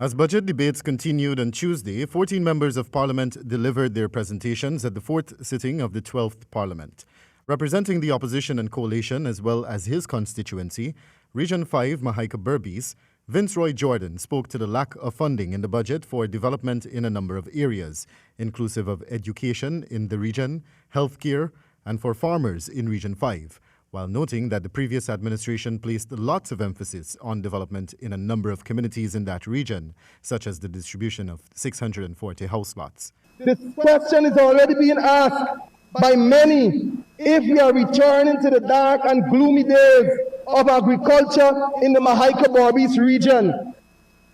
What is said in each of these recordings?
As budget debates continued on Tuesday, 14 members of parliament delivered their presentations at the fourth sitting of the 12th parliament. Representing the opposition and coalition as well as his constituency, Region 5 Mahaika Berbice, Vince Roy Jordan spoke to the lack of funding in the budget for development in a number of areas, inclusive of education in the region, healthcare, and for farmers in Region 5, while noting that the previous administration placed lots of emphasis on development in a number of communities in that region, such as the distribution of 640 house lots. This question is already being asked by many if we are returning to the dark and gloomy days of agriculture in the Mahaika Berbice region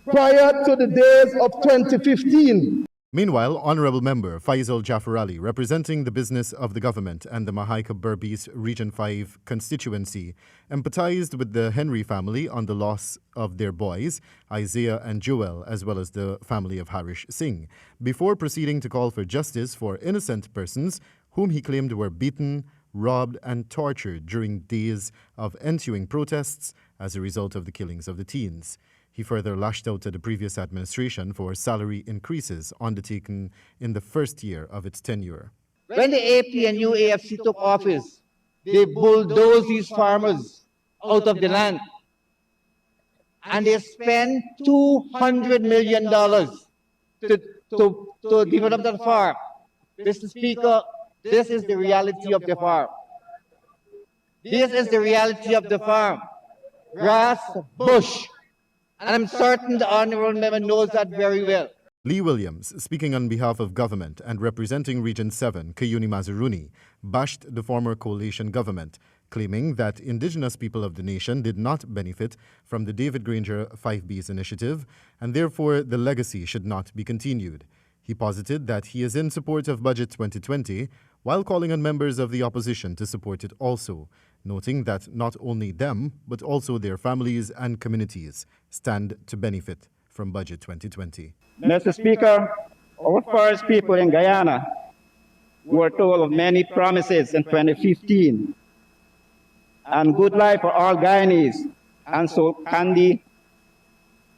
prior to the days of 2015. Meanwhile, Honourable Member Faisal Jafarali, representing the business of the government and the Mahaika Berbice Region 5 constituency, empathized with the Henry family on the loss of their boys, Isaiah and Joel, as well as the family of Harish Singh, before proceeding to call for justice for innocent persons whom he claimed were beaten, robbed and tortured during days of ensuing protests as a result of the killings of the teens. He further lashed out at the previous administration for salary increases undertaken in the first year of its tenure. When the AP and UAFC took office, they bulldozed these farmers out of the land. And they spent $200 million to develop that farm. Mr. Speaker, this is the reality of the farm. This is the reality of the farm. Grass, bush. And I'm certain the Honourable Member knows that very well. Lee Williams, speaking on behalf of government and representing Region 7, Kayuni Mazaruni, bashed the former coalition government, claiming that Indigenous people of the nation did not benefit from the David Granger 5B's initiative, and therefore the legacy should not be continued. He posited that he is in support of Budget 2020, while calling on members of the opposition to support it also, noting that not only them, but also their families and communities stand to benefit from Budget 2020. Mr. Speaker, our forest people in Guyana were told of many promises in 2015 and good life for all Guyanese, and so candy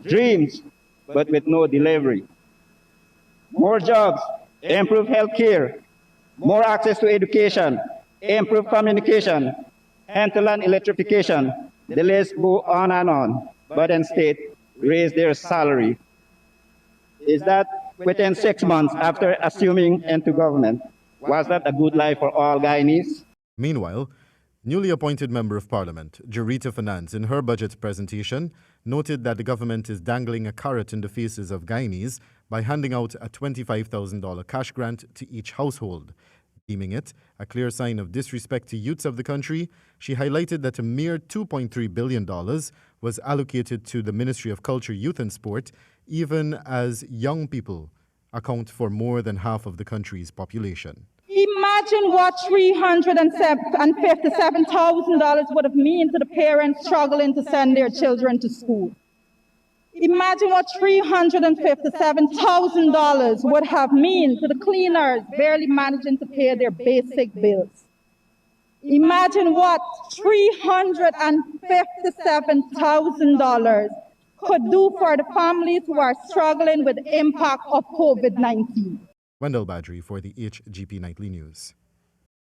dreams, but with no delivery. More jobs, improved health care, more access to education, improved communication, hinterland electrification. The list go on and on. But instead, raise their salary. Is that within 6 months after assuming into government? Was that a good life for all Guyanese? Meanwhile, newly appointed Member of Parliament, Jarita Finance, in her budget presentation, noted that the government is dangling a carrot in the faces of Guyanese by handing out a $25,000 cash grant to each household. Deeming it a clear sign of disrespect to youths of the country, she highlighted that a mere $2.3 billion was allocated to the Ministry of Culture, Youth and Sport, even as young people account for more than half of the country's population. Imagine what $357,000 would have meant to the parents struggling to send their children to school. Imagine what $357,000 would have meant to the cleaners barely managing to pay their basic bills. Imagine what $357,000 could do for the families who are struggling with the impact of COVID-19. Wendell Badri for the HGP Nightly News.